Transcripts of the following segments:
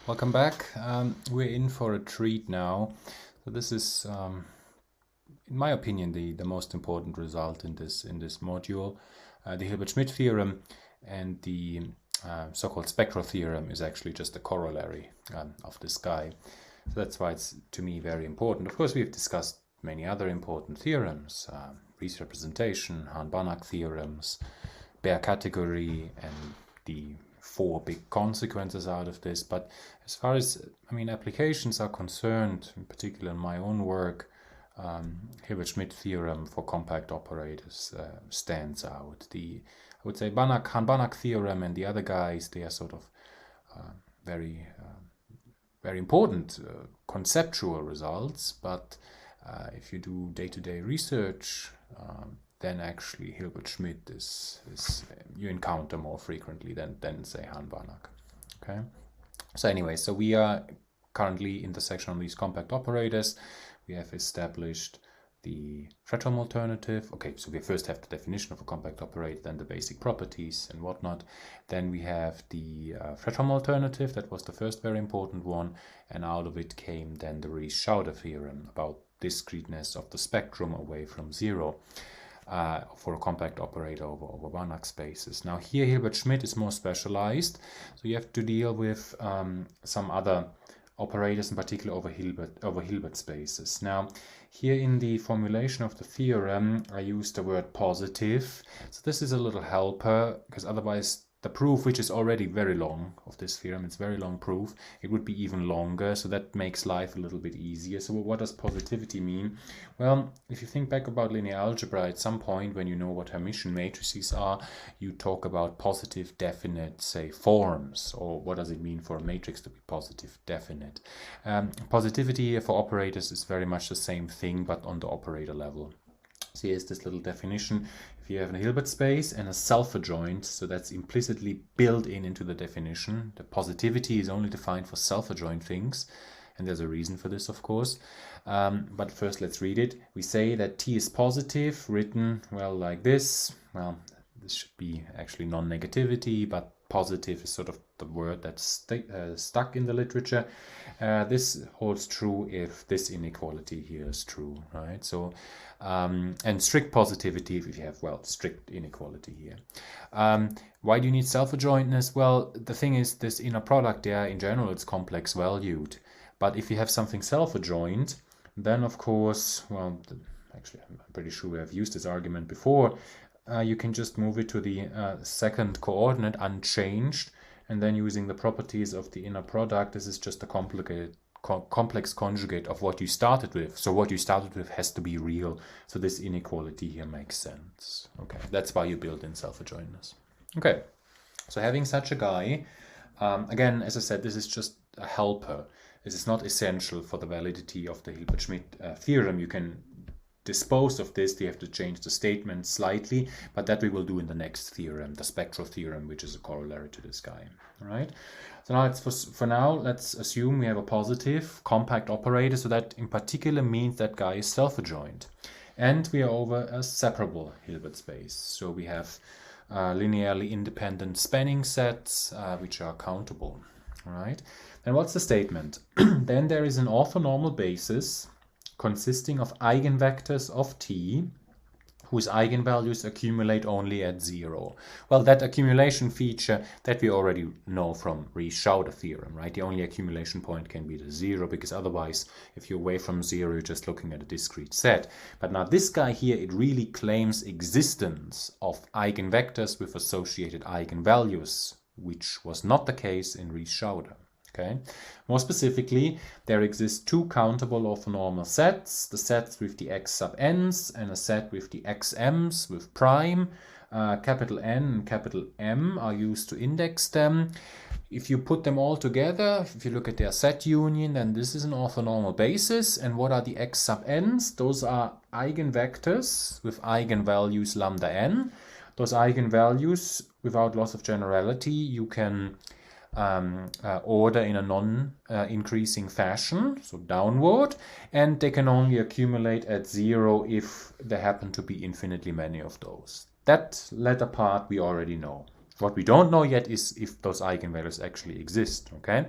Welcome back. We're in for a treat now. So this is, in my opinion, the most important result in this module. The Hilbert-Schmidt theorem and the so-called spectral theorem is actually just a corollary of this guy. So that's why it's, to me, very important. Of course, we've discussed many other important theorems, Riesz representation, Hahn-Banach theorems, bare category, and the four big consequences out of this. But as far as, applications are concerned, in particular in my own work, Hilbert-Schmidt theorem for compact operators stands out. I would say Hahn-Banach theorem and the other guys, they are sort of very important conceptual results, but if you do day-to-day research, then actually Hilbert-Schmidt is you encounter more frequently than say Hahn-Banach. Okay. So anyway, so we are currently in the section on these compact operators. We have established the Fredholm alternative. Okay, so we first have the definition of a compact operator, then the basic properties and whatnot. Then we have the Fredholm alternative. That was the first very important one, and out of it came then the Riesz-Schauder theorem about discreteness of the spectrum away from zero. For a compact operator over Banach spaces. Now here Hilbert-Schmidt is more specialized, so you have to deal with some other operators, in particular over Hilbert spaces. Now here in the formulation of the theorem I use the word positive, so this is a little helper, because otherwise the proof, which is already very long of this theorem, it's very long proof, it would be even longer, so that makes life a little bit easier. So what does positivity mean? Well, if you think back about linear algebra, at some point when you know what Hermitian matrices are, you talk about positive definite, say, forms, or what does it mean for a matrix to be positive definite. Positivity for operators is very much the same thing, but on the operator level. So here's this little definition. If you have a Hilbert space and a self-adjoint, so that's implicitly built into the definition. The positivity is only defined for self-adjoint things, and there's a reason for this, of course. But first, let's read it. We say that T is positive, written, well, like this. Well, this should be actually non-negativity, but positive is sort of the word that's stuck in the literature. This holds true if this inequality here is true, right? So, and strict positivity if you have, well, strict inequality here. Why do you need self-adjointness? Well, the thing is, this inner product there, in general, it's complex valued. But if you have something self-adjoint, then of course, well, actually, I'm pretty sure we have used this argument before. You can just move it to the second coordinate unchanged, and then using the properties of the inner product, this is just a complex conjugate of what you started with. So what you started with has to be real. So this inequality here makes sense. Okay, that's why you build in self-adjointness. Okay, so having such a guy, again, as I said, this is just a helper. This is not essential for the validity of the Hilbert-Schmidt theorem. You can dispose of this, you have to change the statement slightly, but that we will do in the next theorem, the spectral theorem, which is a corollary to this guy. All right. So now for now, let's assume we have a positive compact operator, so that in particular means that guy is self-adjoint, and we are over a separable Hilbert space. So we have linearly independent spanning sets which are countable. All right. And what's the statement? Then there is an orthonormal basis consisting of eigenvectors of T, whose eigenvalues accumulate only at 0. Well, that accumulation feature that we already know from Riesz-Schauder theorem, right? The only accumulation point can be the 0, because otherwise, if you're away from 0, you're just looking at a discrete set. But now this guy here, it really claims existence of eigenvectors with associated eigenvalues, which was not the case in Riesz-Schauder. Okay. More specifically, there exist two countable orthonormal sets, the sets with the x sub n's and a set with the xm's with prime. Capital N and capital M are used to index them. If you put them all together, if you look at their set union, then this is an orthonormal basis. And what are the x sub n's? Those are eigenvectors with eigenvalues lambda n. Those eigenvalues, without loss of generality, you can order in a non-increasing fashion, so downward, and they can only accumulate at 0 if there happen to be infinitely many of those. That latter part we already know. What we don't know yet is if those eigenvalues actually exist, okay?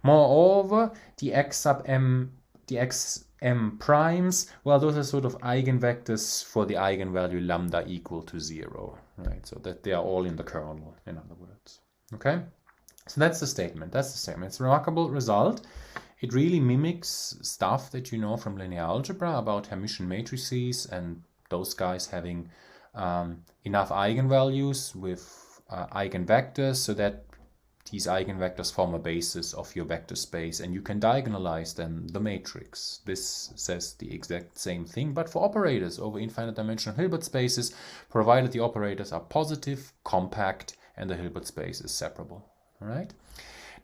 Moreover, the x sub m, the xm primes, well, those are sort of eigenvectors for the eigenvalue lambda equal to 0, right? So that they are all in the kernel, in other words, okay? So that's the statement. That's the statement. It's a remarkable result. It really mimics stuff that you know from linear algebra about Hermitian matrices and those guys having enough eigenvalues with eigenvectors so that these eigenvectors form a basis of your vector space and you can diagonalize then the matrix. This says the exact same thing, but for operators over infinite dimensional Hilbert spaces, provided the operators are positive, compact, and the Hilbert space is separable. All right.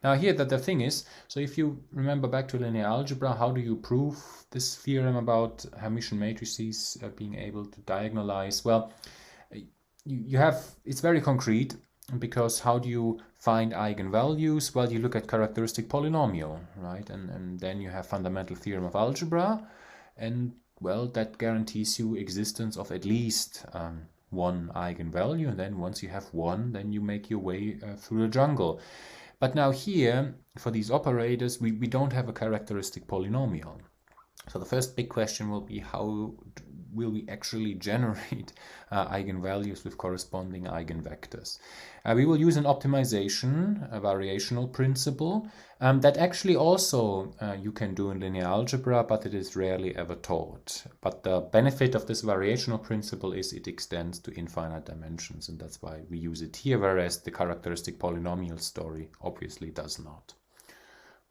Now here the thing is, so if you remember back to linear algebra, how do you prove this theorem about Hermitian matrices being able to diagonalize? Well, you have, it's very concrete, because how do you find eigenvalues? Well, you look at characteristic polynomial, right? And then you have fundamental theorem of algebra, and well, that guarantees you existence of at least one eigenvalue, and then once you have one, then you make your way through the jungle. But now here, for these operators, we don't have a characteristic polynomial. So the first big question will be, how will we actually generate eigenvalues with corresponding eigenvectors? We will use an optimization, a variational principle, that actually also you can do in linear algebra, but it is rarely ever taught. But the benefit of this variational principle is it extends to infinite dimensions, and that's why we use it here, whereas the characteristic polynomial story obviously does not.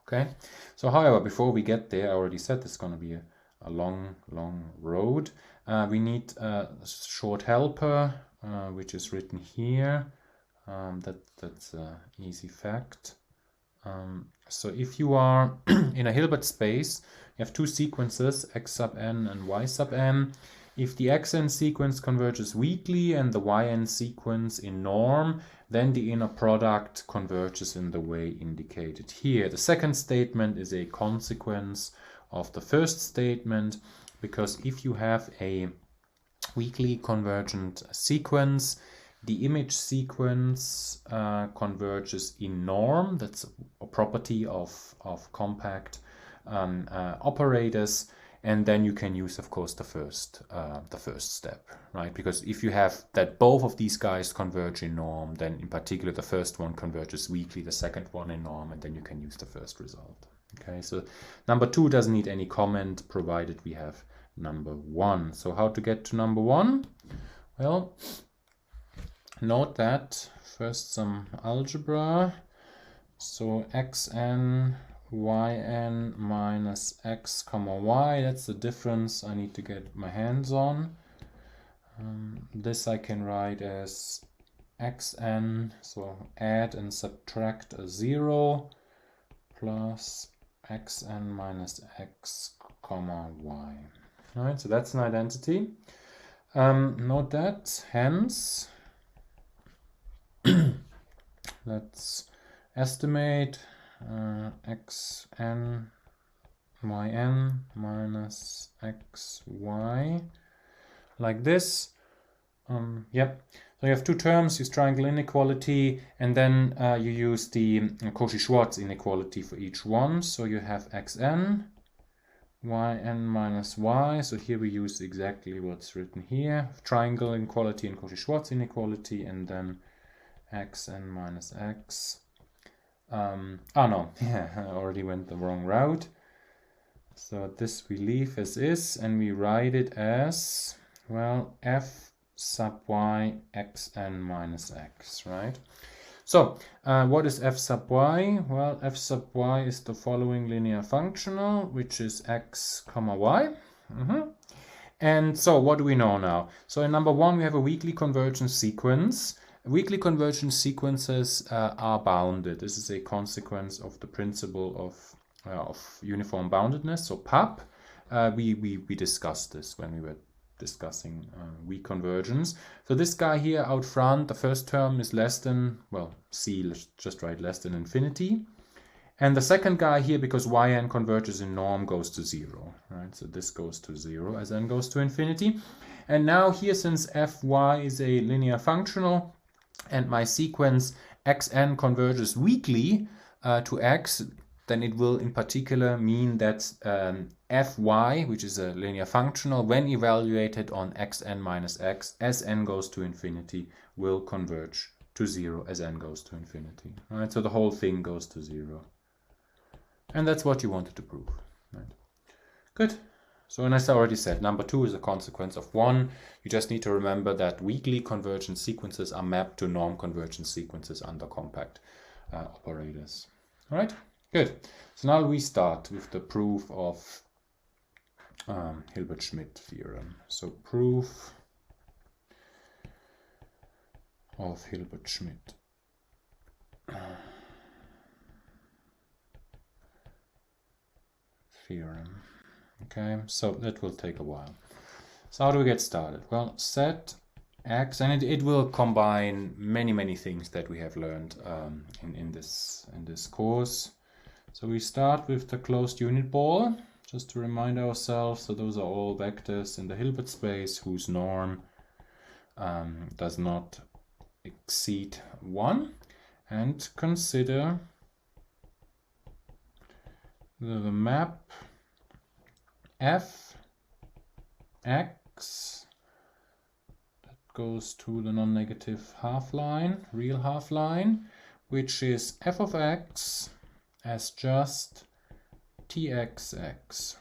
Okay, so however, before we get there, I already said this is going to be a long road. We need a short helper, which is written here. That's an easy fact. So if you are in a Hilbert space, you have two sequences, x sub n and y sub n. If the xn sequence converges weakly and the yn sequence in norm, then the inner product converges in the way indicated here. The second statement is a consequence of the first statement, because if you have a weakly convergent sequence, the image sequence converges in norm. That's a property of compact operators. And then you can use, of course, the first step, right? Because if you have that both of these guys converge in norm, then in particular the first one converges weakly, the second one in norm, and then you can use the first result. Okay, so number 2 doesn't need any comment, provided we have number 1. So how to get to number 1? Well, note that first some algebra. So xn yn minus x comma y, that's the difference I need to get my hands on. This I can write as xn, so add and subtract a 0, plus xn minus x comma y. All right, so that's an identity. Note that, hence, let's estimate xn yn minus xy like this. Yep. So you have two terms, use triangle inequality, and then you use the Cauchy-Schwarz inequality for each one. So you have xn yn minus y. So here we use exactly what's written here, triangle inequality and Cauchy-Schwarz inequality, and then xn minus x. Oh no, yeah, I already went the wrong route. So this we leave as is, and we write it as, well, f sub y xn minus x, right? So what is f sub y? Well, f sub y is the following linear functional, which is x comma y. And so what do we know now? So in number 1 we have a weakly convergent sequence. Weakly convergent sequences are bounded. This is a consequence of the principle of uniform boundedness, so PAP. We discussed this when we were discussing weak convergence. So this guy here out front, the first term is less than, well, C, let's just write less than infinity. And the second guy here, because yn converges in norm, goes to 0, right? So this goes to 0 as n goes to infinity. And now here, since fy is a linear functional, and my sequence xn converges weakly to x, then it will in particular mean that fy, which is a linear functional, when evaluated on xn minus x, as n goes to infinity, will converge to 0 as n goes to infinity. Right? So the whole thing goes to 0. And that's what you wanted to prove. Right? Good. So, and as I already said, number 2 is a consequence of 1. You just need to remember that weakly convergent sequences are mapped to norm convergent sequences under compact operators. All right? Good. So now we start with the proof of Hilbert-Schmidt theorem. So proof of Hilbert-Schmidt. Theorem. Okay, so that will take a while. So how do we get started? Well, set x, and it will combine many things that we have learned in this course. So we start with the closed unit ball, just to remind ourselves. So those are all vectors in the Hilbert space whose norm does not exceed 1, and consider the map f x that goes to the non-negative half line, real half line, which is f of x as just txx.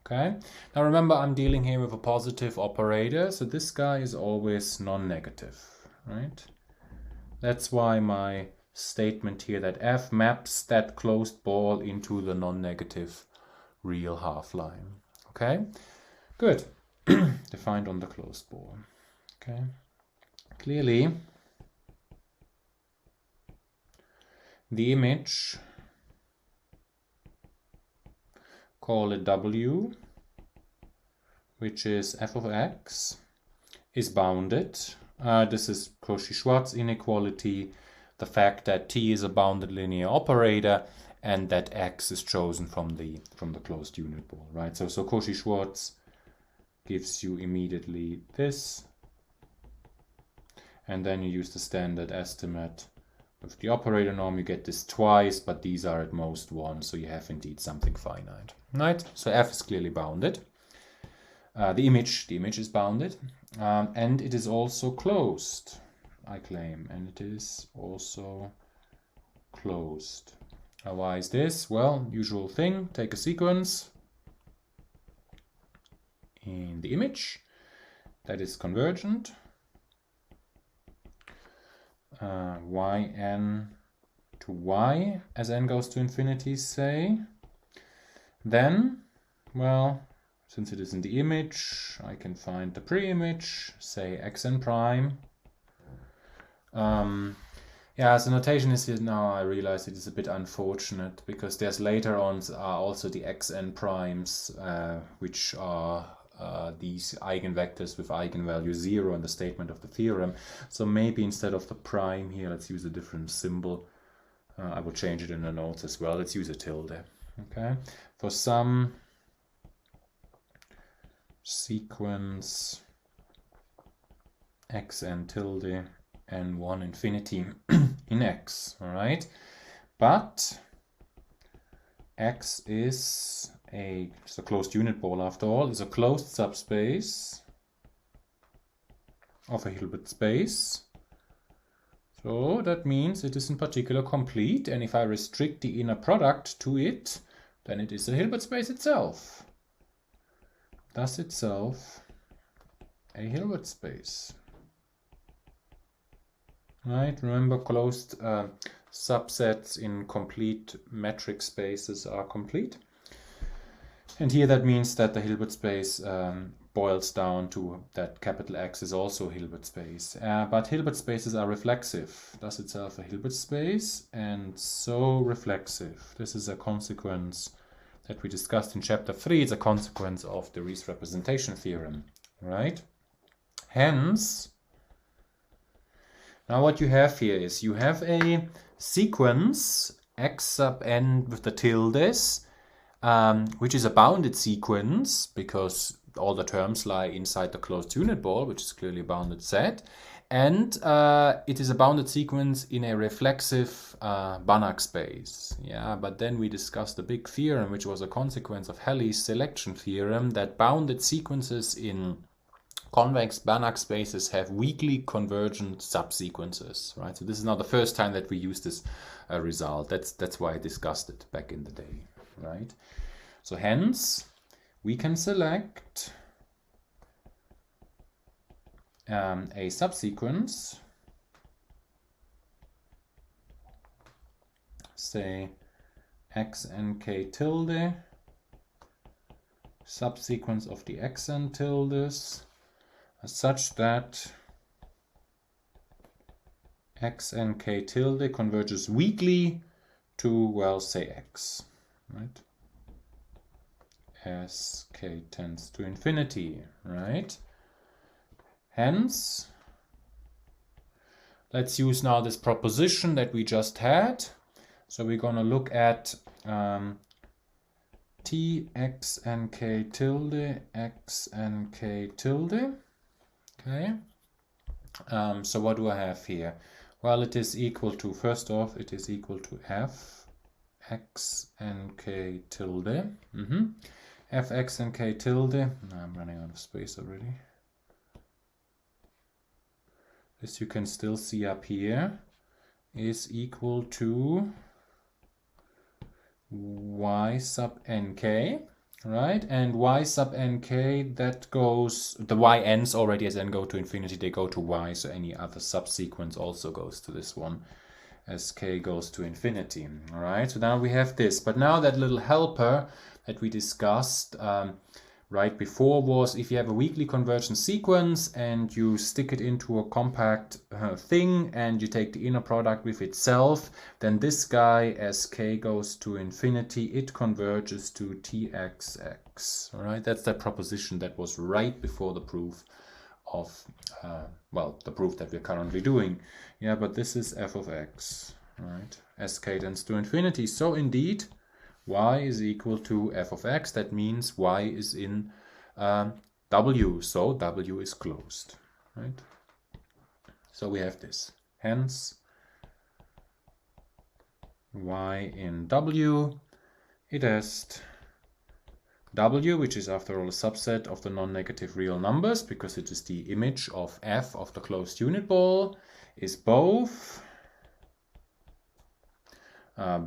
Okay, now remember I'm dealing here with a positive operator, so this guy is always non-negative, right? That's why my statement here that f maps that closed ball into the non-negative real half line. Okay, good. Defined on the closed ball. Okay, clearly the image, call it W, which is f of x, is bounded. This is Cauchy-Schwarz inequality, the fact that T is a bounded linear operator and that x is chosen from the closed unit ball, right? So Cauchy-Schwarz gives you immediately this, and then you use the standard estimate with the operator norm. You get this twice, but these are at most 1, so you have indeed something finite, right? So f is clearly bounded. The image is bounded, and it is also closed, I claim, and it is also closed. Why is this? Well, usual thing, take a sequence in the image that is convergent, yn to y as n goes to infinity, say. Then, well, since it is in the image, I can find the pre-image, say xn prime. Yeah, as the notation is here now, I realize it is a bit unfortunate because there's later on are also the xn primes, which are these eigenvectors with eigenvalue 0 in the statement of the theorem. So maybe instead of the prime here, let's use a different symbol. I will change it in the notes as well. Let's use a tilde. Okay, for some sequence xn tilde n1 infinity in x, all right? But x is it's a closed unit ball after all, is a closed subspace of a Hilbert space. So that means it is in particular complete, and if I restrict the inner product to it, then it is a Hilbert space itself. Thus itself a Hilbert space. Right, remember closed subsets in complete metric spaces are complete. And here that means that the Hilbert space boils down to that capital X is also a Hilbert space. But Hilbert spaces are reflexive, thus itself a Hilbert space, and so reflexive. This is a consequence that we discussed in chapter 3. It's a consequence of the Riesz representation theorem, right? Hence, now what you have here is you have a sequence x sub n with the tildes, which is a bounded sequence because all the terms lie inside the closed unit ball, which is clearly a bounded set. And it is a bounded sequence in a reflexive Banach space. Yeah, but then we discussed a big theorem, which was a consequence of Halley's selection theorem, that bounded sequences in convex Banach spaces have weakly convergent subsequences, right? So this is not the first time that we use this result. That's why I discussed it back in the day, right? So hence, we can select a subsequence, say xnk tilde, subsequence of the xn tildes, such that xnk tilde converges weakly to, well, say x, right? As k tends to infinity, right? Hence, let's use now this proposition that we just had. So we're going to look at t xnk tilde xnk tilde. Okay. So what do I have here? Well, it is equal to, first off, it is equal to f xnk tilde. F xnk tilde. I'm running out of space already. This you can still see up here, is equal to y sub nk, right? And y sub nk, that goes, the y ends already as n go to infinity, they go to y, so any other subsequence also goes to this one as k goes to infinity. All right, so now we have this, but now that little helper that we discussed right before was, if you have a weakly convergent sequence and you stick it into a compact thing and you take the inner product with itself, then this guy, as k goes to infinity, it converges to txx. All right, that's that proposition that was right before the proof of, well, the proof that we're currently doing. Yeah, but this is f of x, right, as k tends to infinity. So indeed, y is equal to f of x. That means y is in w, so w is closed, right? So we have this. Hence, y in w, it has w, which is after all a subset of the non-negative real numbers, because it is the image of f of the closed unit ball, is both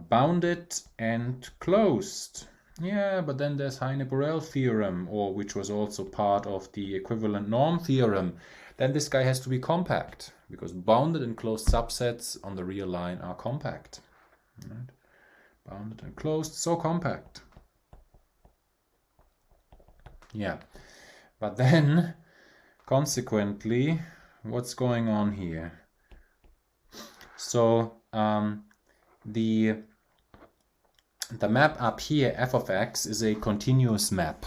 bounded and closed. Yeah, but then there's Heine-Borel theorem, or which was also part of the equivalent norm theorem. Then this guy has to be compact, because bounded and closed subsets on the real line are compact. Right? Bounded and closed, so compact. Yeah, but then consequently, what's going on here? So the map up here, f of x, is a continuous map.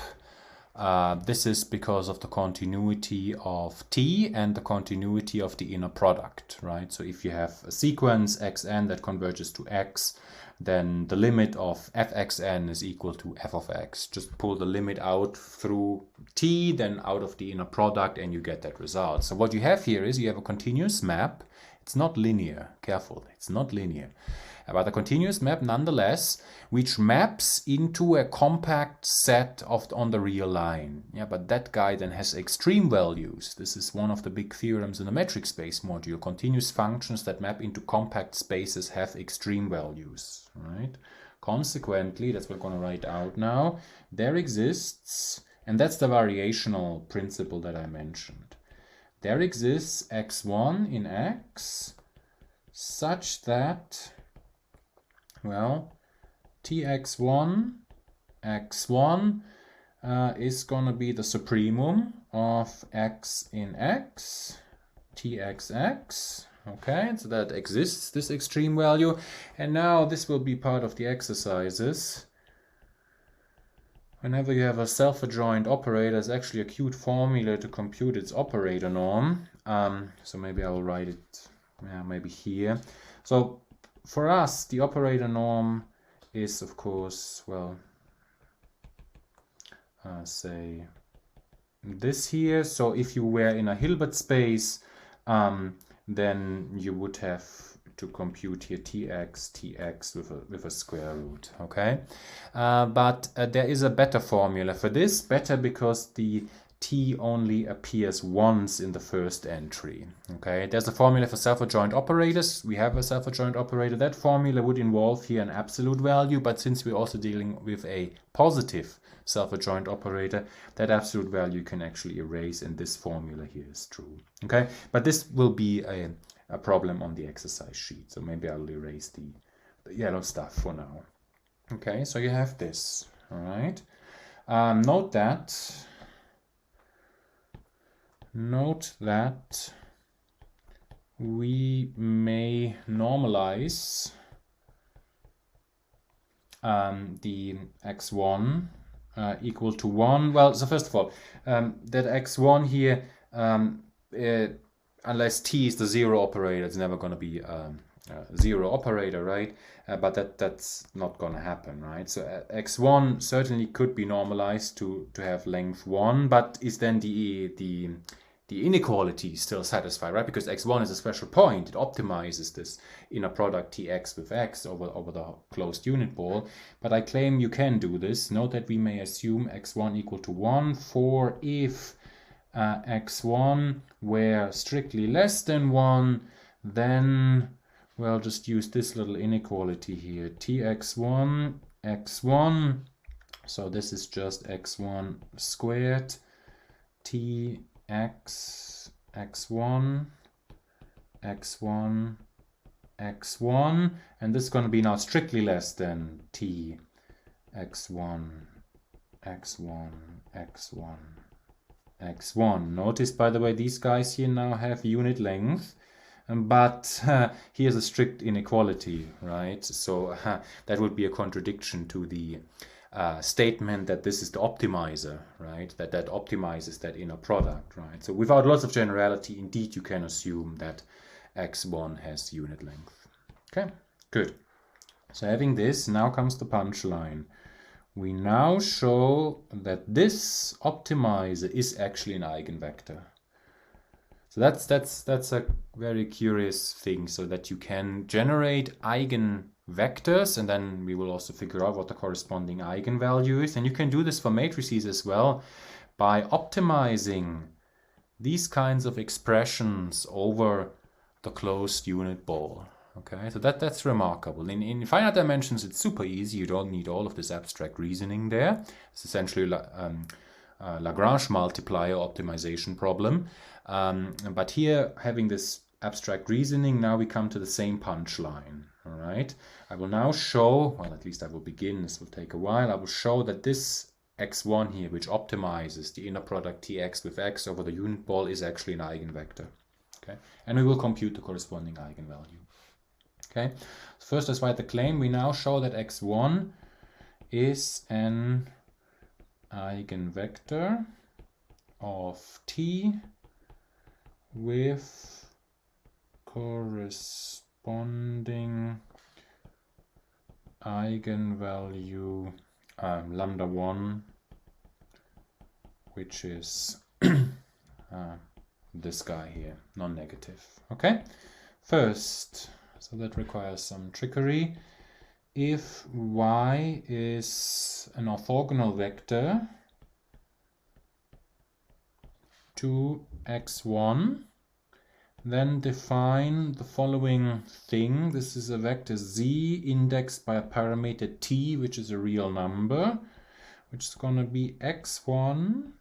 This is because of the continuity of t and the continuity of the inner product, right? So if you have a sequence xn that converges to x, then the limit of fxn is equal to f of x. Just pull the limit out through t, then out of the inner product, and you get that result. So what you have here is you have a continuous map. It's not linear, careful, it's not linear. But a continuous map nonetheless, which maps into a compact set on the real line. Yeah, but that guy then has extreme values. This is one of the big theorems in the metric space module. Continuous functions that map into compact spaces have extreme values, right? Consequently, that's what we're going to write out now, there exists, and that's the variational principle that I mentioned. There exists x1 in x such that, well, tx1, x1 is going to be the supremum of x in x, txx. Okay, so that exists, this extreme value. And now this will be part of the exercises. Whenever you have a self-adjoint operator, it's actually a cute formula to compute its operator norm. So maybe I will write it, maybe here. So for us, the operator norm is, of course, well, say this here. So if you were in a Hilbert space, then you would have to compute here tx with a square root, okay? But there is a better formula for this, better because the t only appears once in the first entry, okay? There's a formula for self-adjoint operators. We have a self-adjoint operator. That formula would involve here an absolute value, but since we're also dealing with a positive self-adjoint operator, that absolute value you can actually erase, and this formula here is true, okay? But this will be a problem on the exercise sheet, so maybe I'll erase the yellow stuff for now. Okay, so you have this, all right? Note that we may normalize the x1 equal to 1. Well, so first of all, that x1 here, unless t is the zero operator, it's never going to be a zero operator, right? But that's not going to happen, right? So x1 certainly could be normalized to have length 1, but is then the inequality still satisfied, right? Because x1 is a special point. It optimizes this inner product tx with x over the closed unit ball. But I claim you can do this. Note that we may assume x1 equal to 1 for if x1 were strictly less than 1, then we'll just use this little inequality here, tx1, x1, so this is just x1 squared, tx, x1, x1, x1, and this is going to be now strictly less than t, x1, x1, x1, x1. Notice, by the way, these guys here now have unit length, but here's a strict inequality, right? So that would be a contradiction to the statement that this is the optimizer, right? That optimizes that inner product, right? So without lots of generality, indeed, you can assume that x1 has unit length. Okay, good. So having this, now comes the punchline. We now show that this optimizer is actually an eigenvector. So that's a very curious thing, so that you can generate eigenvectors, and then we will also figure out what the corresponding eigenvalue is. And you can do this for matrices as well by optimizing these kinds of expressions over the closed unit ball. Okay, so that's remarkable. In finite dimensions, it's super easy. You don't need all of this abstract reasoning there. It's essentially Lagrange multiplier optimization problem. But here, having this abstract reasoning, now we come to the same punchline. All right, I will now show, well, at least I will begin, this will take a while. I will show that this x1 here, which optimizes the inner product tx with x over the unit ball, is actually an eigenvector. Okay, and we will compute the corresponding eigenvalue. Okay, first let's write the claim. We now show that x1 is an eigenvector of t with corresponding eigenvalue lambda 1, which is this guy here, non-negative. Okay, first, so that requires some trickery. If y is an orthogonal vector to x1, then define the following thing. This is a vector z indexed by a parameter t, which is a real number, which is going to be x1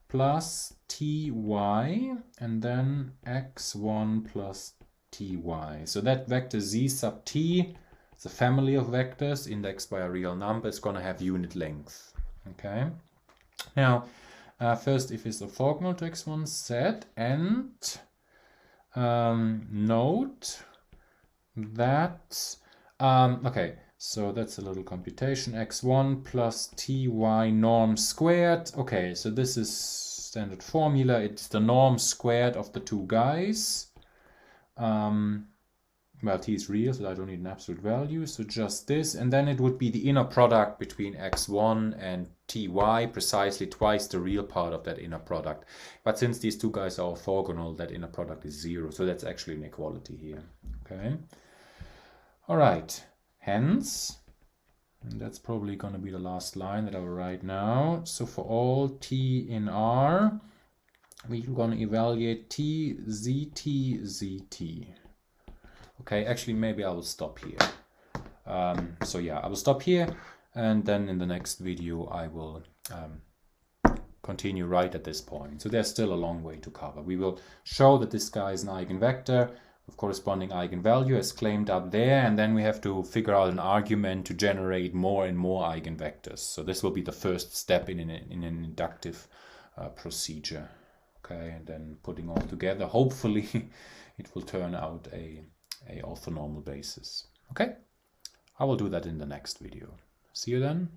plus ty, and then x1 plus ty. So that vector z sub t, it's a family of vectors indexed by a real number. It's going to have unit length. Okay. Now, first, if it's orthogonal to x1 set, and note that, okay, so that's a little computation, x1 plus ty norm squared. Okay, so this is standard formula. It's the norm squared of the two guys. well, t is real, so I don't need an absolute value, so just this, and then it would be the inner product between x1 and ty, precisely twice the real part of that inner product. But since these two guys are orthogonal, that inner product is 0, so that's actually an equality here. Okay. All right. Hence, and that's probably going to be the last line that I will write now. So for all t in R, we're going to evaluate t, zt, zt. Okay, actually, maybe I will stop here. So yeah, I will stop here, and then in the next video, I will continue right at this point. So there's still a long way to cover. We will show that this guy is an eigenvector with corresponding eigenvalue as claimed up there, and then we have to figure out an argument to generate more and more eigenvectors. So this will be the first step in an inductive procedure. Okay, and then putting all together, hopefully it will turn out a orthonormal basis. Okay, I will do that in the next video. See you then.